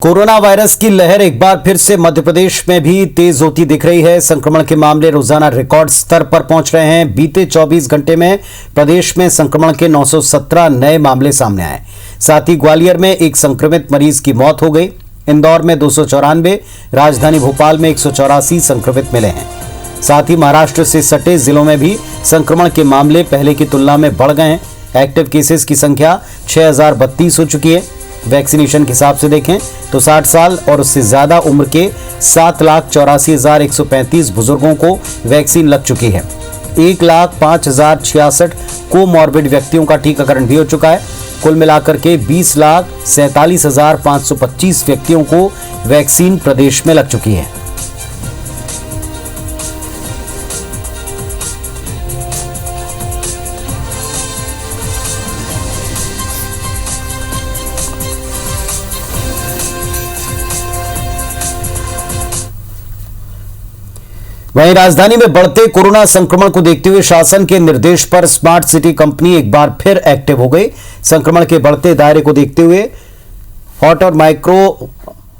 Corona virus की लहर एक बार फिर से मध्य प्रदेश में भी तेज होती दिख रही है। संक्रमण के मामले रोजाना रिकॉर्ड स्तर पर पहुंच रहे हैं। बीते 24 घंटे में प्रदेश में संक्रमण के 917 नए मामले सामने आए। साथ ही ग्वालियर में एक संक्रमित मरीज की मौत हो गई। इंदौर में 294, राजधानी भोपाल में 184 संक्रमित मिले हैं। साथ ही महाराष्ट्र से सटे जिलों में भी संक्रमण के मामले पहले की तुलना में बढ़ गए हैं। एक्टिव केसेस की संख्या 6032 हो चुकी है। वैक्सीनेशन के हिसाब से देखें तो 60 साल और उससे ज्यादा उम्र के 7,84,135 बुजुर्गों को वैक्सीन लग चुकी है। 1,05,066 कोमॉर्बिड व्यक्तियों का टीकाकरण भी हो चुका है। कुल मिलाकर के 20,47,525 व्यक्तियों को वैक्सीन प्रदेश में लग चुकी है। वहीं राजधानी में बढ़ते कोरोना संक्रमण को देखते हुए शासन के निर्देश पर स्मार्ट सिटी कंपनी एक बार फिर एक्टिव हो गई। संक्रमण के बढ़ते दायरे को देखते हुए हॉट और माइक्रो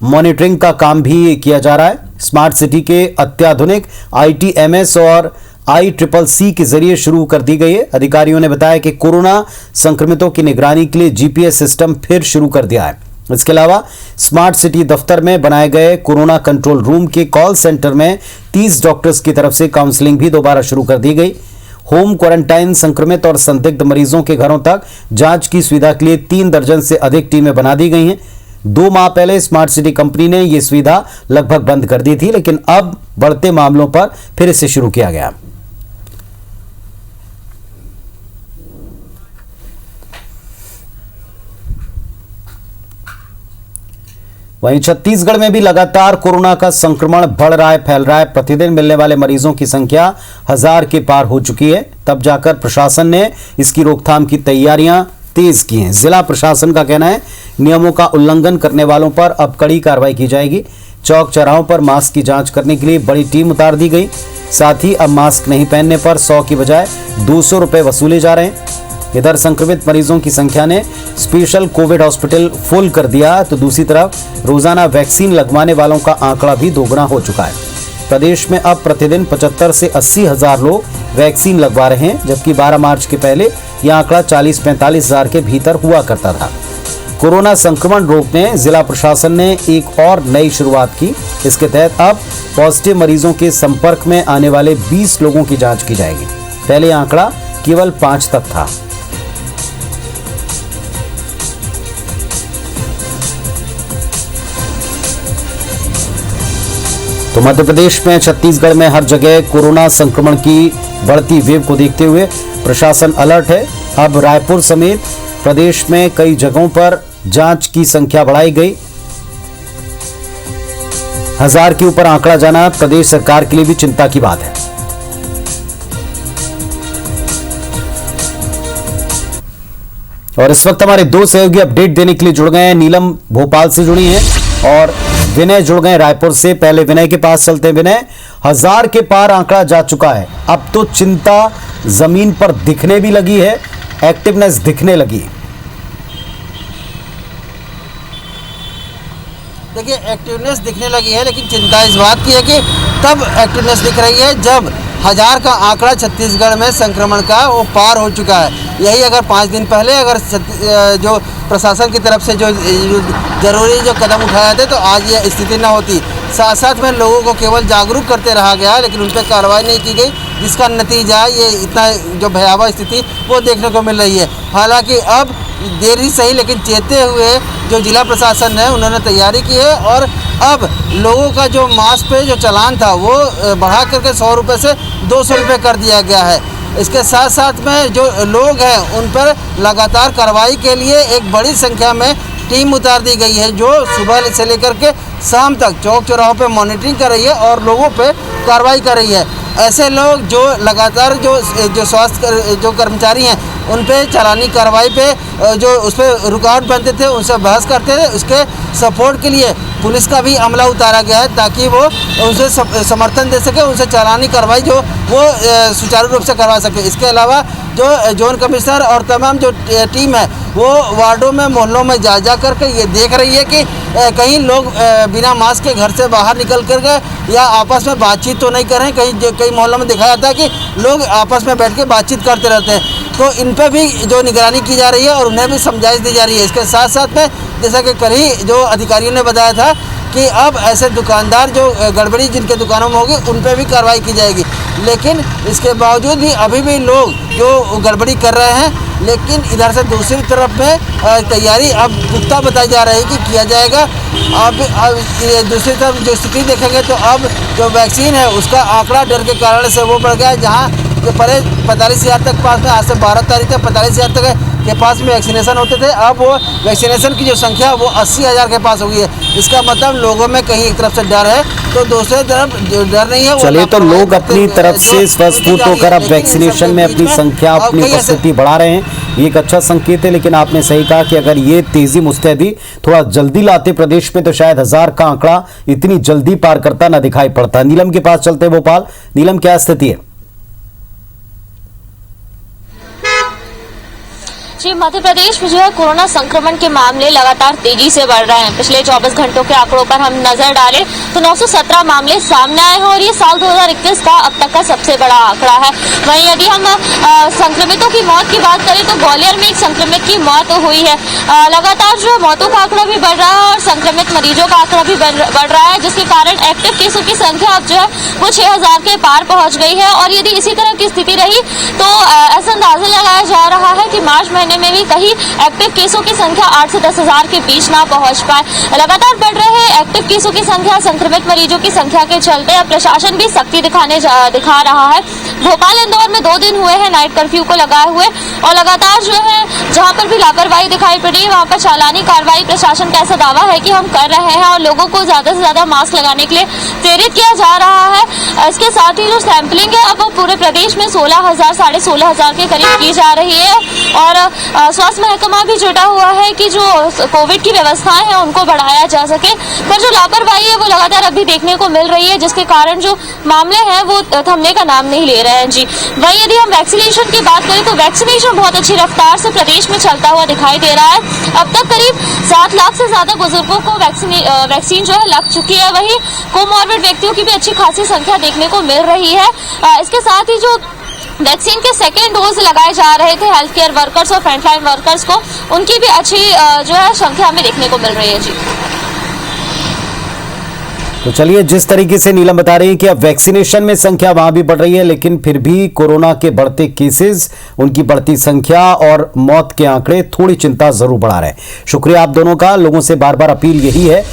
मॉनिटरिंग का काम भी किया जा रहा है। स्मार्ट सिटी के अत्याधुनिक ITMS और ICCC के जरिए शुरू कर दी गई है। अधिकारियों ने बताया कि कोरोना संक्रमितों की निगरानी के लिए GPS सिस्टम फिर शुरू कर दिया है। इसके अलावा स्मार्ट सिटी दफ्तर में बनाए गए कोरोना कंट्रोल रूम के कॉल सेंटर में 30 डॉक्टर्स की तरफ से काउंसलिंग भी दोबारा शुरू कर दी गई। होम क्वारंटाइन संक्रमित और संदिग्ध मरीजों के घरों तक जांच की सुविधा के लिए 3 दर्जन से अधिक टीमें बना दी गई हैं। 2 माह पहले स्मार्ट सिटी कंपनी ने यह सुविधा लगभग बंद कर दी थी, लेकिन अब बढ़ते मामलों पर फिर इसे शुरू किया गया। वहीं छत्तीसगढ़ में भी लगातार कोरोना का संक्रमण बढ़ रहा है, फैल रहा है। प्रतिदिन मिलने वाले मरीजों की संख्या 1000 के पार हो चुकी है। तब जाकर प्रशासन ने इसकी रोकथाम की तैयारियां तेज की हैं। जिला प्रशासन का कहना है नियमों का उल्लंघन करने वालों पर अब कड़ी कार्रवाई की जाएगी। चौक चौराहों पर मास्क की जांच करने के लिए बड़ी टीम उतार दी गई। साथ ही अब मास्क नहीं पहनने पर 100 की बजाय 200 रुपए वसूले जा रहे हैं। इधर संक्रमित मरीजों की संख्या ने स्पेशल कोविड हॉस्पिटल फुल कर दिया, तो दूसरी तरफ रोजाना वैक्सीन लगवाने वालों का आंकड़ा भी दोगुना हो चुका है। प्रदेश में अब प्रतिदिन 75 से 80 हजार लोग वैक्सीन लगवा रहे हैं, जबकि 12 मार्च के पहले यह आंकड़ा 40-45 हजार के भीतर हुआ करता था। कोरोना संक्रमण रोकने जिला प्रशासन ने एक और नई शुरुआत की। इसके तहत अब पॉजिटिव मरीजों के संपर्क में आने वाले 20 लोगों की जाँच की जाएगी। पहले आंकड़ा केवल 5 तक था। तो मध्य प्रदेश में, छत्तीसगढ़ में हर जगह कोरोना संक्रमण की बढ़ती वेव को देखते हुए प्रशासन अलर्ट है। अब रायपुर समेत प्रदेश में कई जगहों पर जांच की संख्या बढ़ाई गई। 1000 के ऊपर आंकड़ा जाना प्रदेश सरकार के लिए भी चिंता की बात है। और इस वक्त हमारे 2 सहयोगी अपडेट देने के लिए जुड़ गए हैं। नीलम भोपाल से जुड़ी हैं और विनय जुड़ गए रायपुर से। पहले विनय के पास चलते हैं। विनय, 1000 के पार आंकड़ा जा चुका है। अब तो चिंता जमीन पर दिखने भी लगी है, एक्टिवनेस दिखने लगी। देखिए, एक्टिवनेस दिखने लगी है, लेकिन चिंता इस बात की है कि तब एक्टिवनेस दिख रही है जब 1000 का आंकड़ा छत्तीसगढ़ में संक्रमण का वो पार हो चुका है। यही अगर 5 दिन पहले अगर जो प्रशासन की तरफ से जो जरूरी जो कदम उठाए थे तो आज ये स्थिति न होती। साथ साथ में लोगों को केवल जागरूक करते रहा गया, लेकिन उन पर कार्रवाई नहीं की गई, जिसका नतीजा ये इतना जो भयावह स्थिति वो देखने को मिल रही है। हालांकि अब देर ही सही, लेकिन चेते हुए जो जिला प्रशासन है उन्होंने तैयारी की है और अब लोगों का जो मास्क पे जो चालान था वो बढ़ा करके 100 रुपये से 200 रुपये कर दिया गया है। इसके साथ साथ में जो लोग हैं उन पर लगातार कार्रवाई के लिए एक बड़ी संख्या में टीम उतार दी गई है, जो सुबह से लेकर के शाम तक चौक चौराहों पे मॉनिटरिंग कर रही है और लोगों पे कार्रवाई कर रही है। ऐसे लोग जो लगातार जो स्वास्थ्य जो कर्मचारी हैं उन पे चालानी कार्रवाई पे जो उस पर रुकावट बनते थे उनसे बहस करते थे। उसके सपोर्ट के लिए पुलिस का भी अमला उतारा गया है ताकि वो उनसे समर्थन दे सके, उनसे चालानी कार्रवाई जो वो सुचारू रूप से करवा सके। इसके अलावा जो जोन कमिश्नर और तमाम जो टीम है वो वार्डों में मोहल्लों में जा करके ये देख रही है कि कहीं लोग बिना मास्क के घर से बाहर निकल कर के या आपस में बातचीत तो नहीं कर रहे हैं। कई मोहल्लों में देखा जाता है कि लोग आपस में बैठ के बातचीत करते रहते हैं, तो इन पर भी जो निगरानी की जा रही है और उन्हें भी समझाइश दी जा रही है। इसके साथ साथ में जैसा कि कल ही जो अधिकारियों ने बताया था कि अब ऐसे दुकानदार जो गड़बड़ी जिनके दुकानों में होगी उन पर भी कार्रवाई की जाएगी। लेकिन इसके बावजूद भी अभी भी लोग जो गड़बड़ी कर रहे हैं, लेकिन इधर से दूसरी तरफ में तैयारी अब पुख्ता बताई जा रही है कि किया जाएगा। अब ये दूसरी तरफ जो स्थिति देखेंगे तो अब जो वैक्सीन है उसका आंकड़ा डर के कारण से वो बढ़ गया है। जहाँ जो पहले 45,000 तक पास में, आज से 12 तारीख तक 45,000 तक के पास में वैक्सीनेशन होते थे, अब वो वैक्सीनेशन की जो संख्या वो 80,000 के पास हो गई है। इसका मतलब लोगों में कहीं एक तरफ से डर है तो दूसरी तरफ जो डर नहीं है। चलिए, तो लोग अपनी तरफ से स्वस्थ होकर अब वैक्सीनेशन में अपनी संख्या, अपनी उपस्थिति बढ़ा रहे हैं, ये एक अच्छा संकेत है। लेकिन आपने सही कहा कि अगर ये तेजी मुस्तैदी थोड़ा जल्दी लाते प्रदेश में तो शायद 1000 का आंकड़ा इतनी जल्दी पार करता ना दिखाई पड़ता। नीलम के पास चलते भोपाल। नीलम, क्या स्थिति है? जी, मध्य प्रदेश में जो है कोरोना संक्रमण के मामले लगातार तेजी से बढ़ रहे हैं। पिछले 24 घंटों के आंकड़ों पर हम नजर डालें तो 917 मामले सामने आए हैं और ये साल 2021 का अब तक का सबसे बड़ा आंकड़ा है। वहीं यदि हम संक्रमितों की मौत की बात करें तो ग्वालियर में एक संक्रमित की मौत हुई है। लगातार जो है मौतों का आंकड़ा भी बढ़ रहा है और संक्रमित मरीजों का आंकड़ा भी बढ़ रहा है, जिसके कारण एक्टिव केसों की संख्या अब जो है वो 6000 के पार पहुंच गई है। और यदि इसी तरह की स्थिति रही तो ऐसा अंदाजा लगाया जा रहा है कि मार्च महीने में भी कहीं एक्टिव केसों की संख्या 8 से 10,000 के बीच ना पहुंच पाए। लगातार बढ़ रहे एक्टिव केसों की संख्या, संक्रमित मरीजों की संख्या के चलते अब प्रशासन भी सख्ती दिखा रहा है। भोपाल इंदौर में 2 दिन हुए हैं नाइट कर्फ्यू को लगाए हुए और लगातार जो है जहां पर भी लापरवाही दिखाई पड़ी है वहां पर चालानी कार्रवाई प्रशासन का ऐसा दावा है कि हम कर रहे हैं और लोगों को ज्यादा से ज्यादा मास्क लगाने के लिए प्रेरित किया जा रहा है। इसके साथ ही जो सैंपलिंग है अब पूरे प्रदेश में 16,000 साढ़े 16,000 के करीब की जा रही है और स्वास्थ्य महकमा भी जुटा हुआ है कि जो कोविड की व्यवस्थाएं हैं उनको बढ़ाया जा सके। पर जो लापरवाही है वो लगातार अभी देखने को मिल रही है, जिसके कारण जो मामले हैं वो थमने का नाम नहीं ले रहे हैं। जी, वहीं यदि हम वैक्सीनेशन की बात करें तो वैक्सीनेशन बहुत अच्छी रफ्तार से प्रदेश में चलता हुआ दिखाई दे रहा है। अब तक करीब 7 लाख से ज्यादा बुजुर्गों को वैक्सीन जो है लग चुकी है। वहीं कोमॉर्बिड व्यक्तियों की भी अच्छी खासी संख्या देखने को मिल रही है। इसके साथ ही जो वैक्सीन के सेकेंड डोज लगाए जा रहे थे हेल्थ केयर वर्कर्स और फ्रंटलाइन वर्कर्स को, उनकी भी अच्छी जो है संख्या हमें देखने को मिल रही है। जी, तो चलिए, जिस तरीके से नीलम बता रही है कि अब वैक्सीनेशन में संख्या वहां भी बढ़ रही है, लेकिन फिर भी कोरोना के बढ़ते केसेस, उनकी बढ़ती संख्या और मौत के आंकड़े थोड़ी चिंता जरूर बढ़ा रहे हैं। शुक्रिया आप दोनों का। लोगों से बार बार अपील यही है